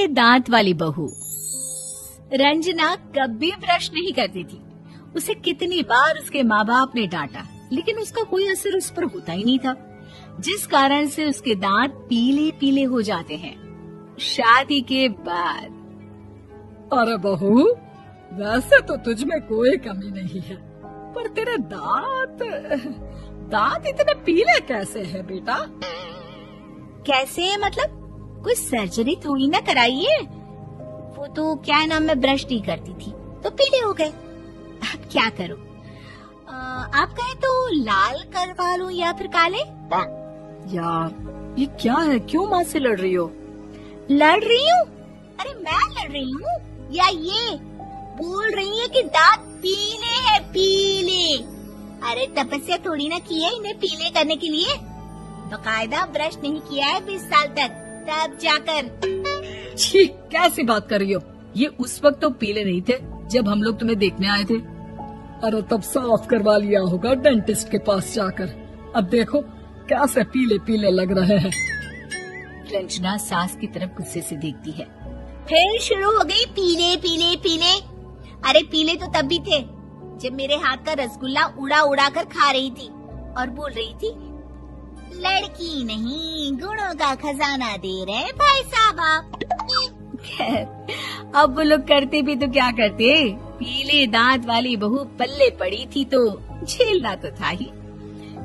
पीले दांत वाली बहू। रंजना कभी ब्रश नहीं करती थी। उसे कितनी बार उसके माँ बाप ने डांटा, लेकिन उसका कोई असर उस पर होता ही नहीं था, जिस कारण से उसके दांत पीले पीले हो जाते हैं। शादी के बाद। अरे बहू, वैसे तो तुझ में कोई कमी नहीं है, पर तेरे दांत इतने पीले कैसे हैं बेटा? कैसे मतलब? कोई सर्जरी थोड़ी ना कराई है। वो तो क्या नाम, मैं ब्रश नहीं करती थी तो पीले हो गए। अब क्या करूं? आप कहे तो लाल करवा लूं या फिर काले? यार ये क्या है, क्यों माँ से लड़ रही हो? लड़ रही हूँ? अरे मैं लड़ रही हूँ या ये बोल रही है कि दांत पीले हैं, पीले। अरे तपस्या थोड़ी ना की है इन्हें पीले करने के लिए। बकायदा ब्रश नहीं किया है 20 साल तक, तब जाकर। छी, कैसी बात कर रही हो? ये उस वक्त तो पीले नहीं थे जब हम लोग तुम्हें देखने आए थे। अरे तब साफ करवा लिया होगा डेंटिस्ट के पास जाकर। अब देखो कैसे पीले पीले लग रहे हैं। रंजना सास की तरफ गुस्से से देखती है। फिर शुरू हो गई पीले पीले पीले। अरे पीले तो तब भी थे जब मेरे हाथ का रसगुल्ला उड़ा उड़ा कर खा रही थी और बोल रही थी, लड़की नहीं गुणों का खजाना दे रहे भाई साहब आप। खैर अब वो लोग करते भी तो क्या करते, पीले दांत वाली बहू पल्ले पड़ी थी तो झेलना तो था ही।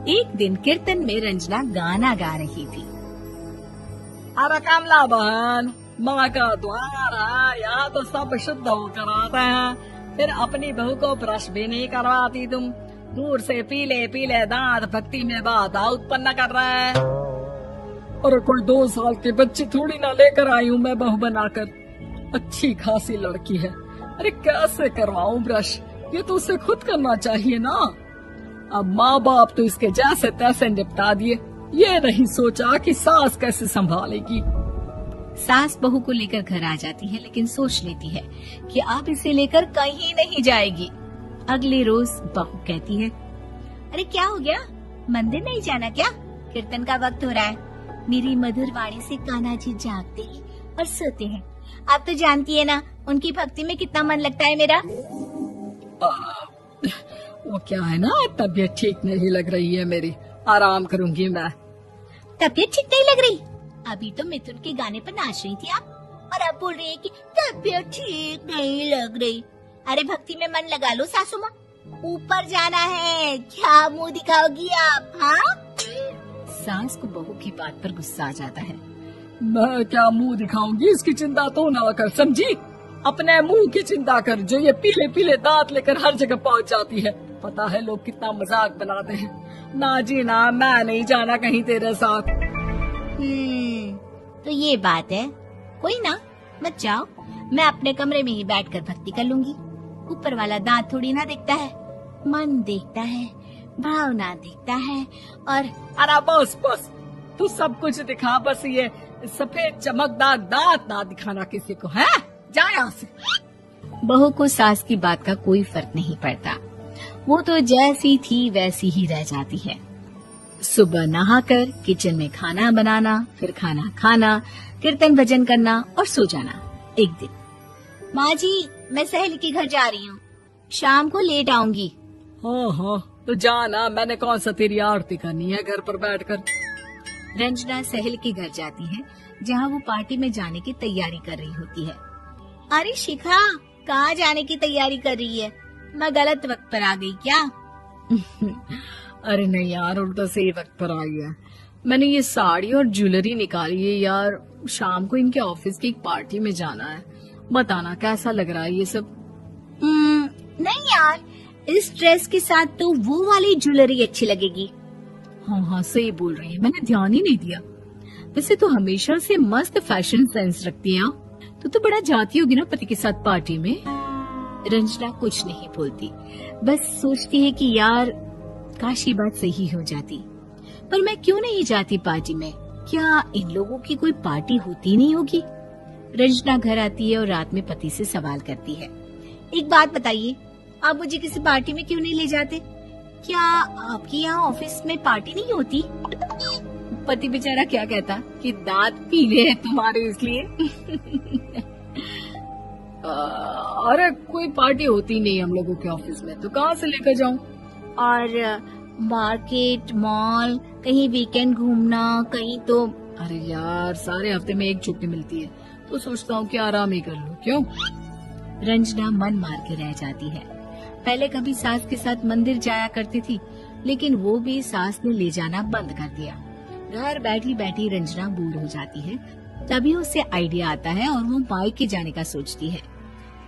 एक दिन कीर्तन में रंजना गाना गा रही थी। अरे कमला बहन, माँ का द्वार है, यहाँ तो सब शुद्ध होकर आते हैं, फिर अपनी बहू को ब्रश भी नहीं करवाती तुम। दूर से पीले पीले दांत भक्ति में बाधा उत्पन्न कर रहा है। और कोई 2 साल के बच्चे थोड़ी ना लेकर आई हूँ मैं बहू बनाकर। अच्छी खासी लड़की है, अरे कैसे करवाऊं ब्रश? ये तो उसे खुद करना चाहिए ना। अब माँ बाप तो इसके जैसे तैसे निपटा दिए, ये नहीं सोचा कि सास कैसे संभालेगी। सास बहू को लेकर घर आ जाती है, लेकिन सोच लेती है कि अब इसे लेकर कहीं नहीं जाएगी। अगले रोज बहू कहती है, अरे क्या हो गया, मंदिर नहीं जाना क्या? कीर्तन का वक्त हो रहा है। मेरी मधुर वाणी से कान्हा जी जागते हैं और सोते हैं। आप तो जानती है ना उनकी भक्ति में कितना मन लगता है मेरा। वो क्या है ना, तबीयत ठीक नहीं लग रही है मेरी, आराम करूंगी मैं। तबीयत ठीक नहीं लग रही? अभी तो मिथुन के गाने पर नाच रही थी आप, और अब बोल रही है कि तबीयत ठीक नहीं लग रही। अरे भक्ति में मन लगा लो सासू माँ, ऊपर जाना है, क्या मुंह दिखाओगी आप? हाँ? सास को बहू की बात पर गुस्सा आ जाता है। मैं क्या मुंह दिखाऊंगी, इसकी चिंता तो ना कर, समझी? अपने मुंह की चिंता कर, जो ये पीले पीले दांत लेकर हर जगह पहुंच जाती है। पता है लोग कितना मजाक बनाते हैं। ना जी ना, मैं नहीं जाना कहीं तेरे साथ। तो ये बात है, कोई ना, मत जाओ, मैं अपने कमरे में ही बैठकर भक्ति कर लूंगी। ऊपर वाला दांत थोड़ी ना देखता है, मन देखता है, भावना देखता है। और अरे बस बस, तू सब कुछ दिखा, बस ये सफेद चमकदार दांत ना दिखाना किसी को, है? जा यहाँ से। बहू को सास की बात का कोई फर्क नहीं पड़ता, वो तो जैसी थी वैसी ही रह जाती है। सुबह नहाकर किचन में खाना बनाना, फिर खाना खाना, कीर्तन भजन करना और सो जाना। एक दिन, माँ जी मैं सहेली के घर जा रही हूँ, शाम को लेट आऊंगी। हाँ, तो जाना, मैंने कौन सा तेरी आरती करनी है घर पर बैठकर। रंजना सहेली के घर जाती है, जहाँ वो पार्टी में जाने की तैयारी कर रही होती है। अरे शिखा, कहाँ जाने की तैयारी कर रही है? मैं गलत वक्त पर आ गई क्या? अरे नहीं यार, उल्टा सही वक्त पर आई है। मैंने ये साड़ी और ज्वेलरी निकाली है यार, शाम को इनके ऑफिस की एक पार्टी में जाना है। बताना कैसा लग रहा है ये सब? नहीं यार, इस ड्रेस के साथ तो वो वाली ज्वेलरी अच्छी लगेगी। हाँ सही बोल रही है, मैंने ध्यान ही नहीं दिया। वैसे तो हमेशा से मस्त फैशन सेंस रखती है। तो बड़ा जाती होगी ना पति के साथ पार्टी में। रंजना कुछ नहीं बोलती, बस सोचती है कि यार काश ये बात सही हो जाती, पर मैं क्यों नहीं जाती पार्टी में? क्या इन लोगों की कोई पार्टी होती नहीं होगी? रंजना घर आती है और रात में पति से सवाल करती है, एक बात बताइए, आप मुझे किसी पार्टी में क्यों नहीं ले जाते? क्या आपके यहाँ ऑफिस में पार्टी नहीं होती? पति बेचारा क्या कहता कि दांत पीले हैं तुम्हारे इसलिए। अरे कोई पार्टी होती नहीं हम लोगों के ऑफिस में, तो कहाँ से लेकर जाऊं? और मार्केट, मॉल, कहीं वीकेंड घूमना, कहीं तो। अरे यार सारे हफ्ते में एक छुट्टी मिलती है, तो सोचता हूँ कि आराम ही कर लूं। क्यों? रंजना मन मार के रह जाती है। पहले कभी सास के साथ मंदिर जाया करती थी, लेकिन वो भी सास ने ले जाना बंद कर दिया। घर बैठी बैठी रंजना बोर हो जाती है। तभी उसे आइडिया आता है और वो मायके जाने का सोचती है।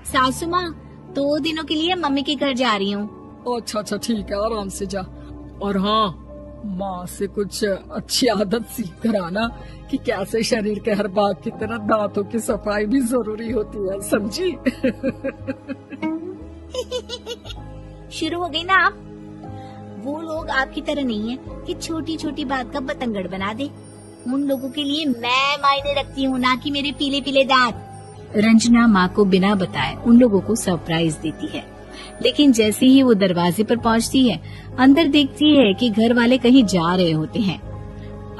सासू माँ, 2 दिनों के लिए मम्मी के घर जा रही हूँ। अच्छा ठीक है, आराम से जा। और हाँ, माँ से कुछ अच्छी आदत सीख कर आना कि कैसे शरीर के हर भाग की तरह दांतों की सफाई भी जरूरी होती है, समझी? शुरू हो गई ना आप। वो लोग आपकी तरह नहीं है कि छोटी छोटी बात का बतंगड़ बना दे। उन लोगों के लिए मैं मायने रखती हूँ, ना कि मेरे पीले पीले दांत। रंजना माँ को बिना बताए उन लोगों को सरप्राइज देती है, लेकिन जैसे ही वो दरवाजे पर पहुँचती है, अंदर देखती है कि घर वाले कहीं जा रहे होते हैं।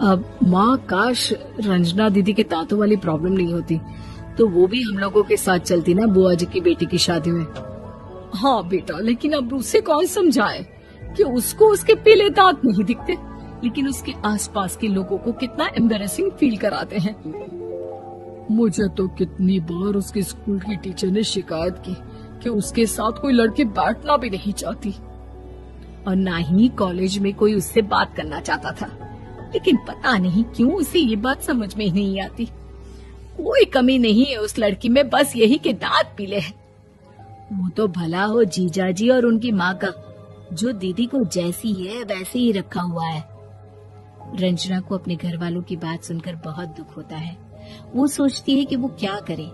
अब माँ, काश रंजना दीदी के दांतों वाली प्रॉब्लम नहीं होती, तो वो भी हम लोगों के साथ चलती ना बुआ जी की बेटी की शादी में। हाँ बेटा, लेकिन अब उसे कौन समझाए कि उसको उसके पीले दांत नहीं दिखते, लेकिन उसके आसपास के लोगों को कितना एम्बैरेसिंग फील कराते हैं। मुझे तो कितनी बार उसके स्कूल की टीचर ने शिकायत की कि उसके साथ कोई लड़की बैठना भी नहीं चाहती, और ना ही कॉलेज में कोई उससे बात करना चाहता था। लेकिन पता नहीं क्यों उसे ये बात समझ में ही नहीं आती। कोई कमी नहीं है उस लड़की में, बस यही कि दांत पीले हैं। वो तो भला हो जीजाजी और उनकी माँ का, जो दीदी को जैसी है वैसे ही रखा हुआ है। रंजना को अपने घर वालों की बात सुनकर बहुत दुख होता है। वो सोचती है कि वो क्या करे,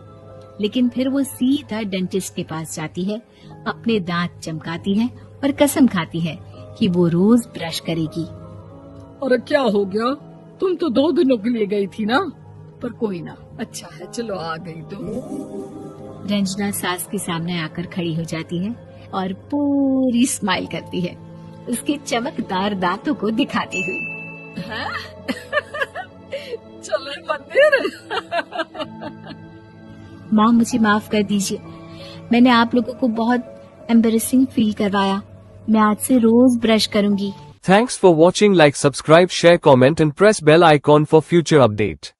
लेकिन फिर वो सीधा डेंटिस्ट के पास जाती है, अपने दांत चमकाती है और कसम खाती है कि वो रोज ब्रश करेगी। अरे क्या हो गया? तुम तो 2 दिनों के लिए गई थी ना, पर कोई ना, अच्छा है, चलो आ गई तुम। रंजना सास के सामने आकर खड़ी हो जाती है और पूरी स्माइल करती है, उसके चमकदार दांतों को दिखाती हुई। चलो मंदिर। माँ, मुझे माफ कर दीजिए, मैंने आप लोगों को बहुत एम्बैरेसिंग फील करवाया। मैं आज से रोज ब्रश करूंगी। Thanks for watching. Like, subscribe, share, comment and press bell icon for future update.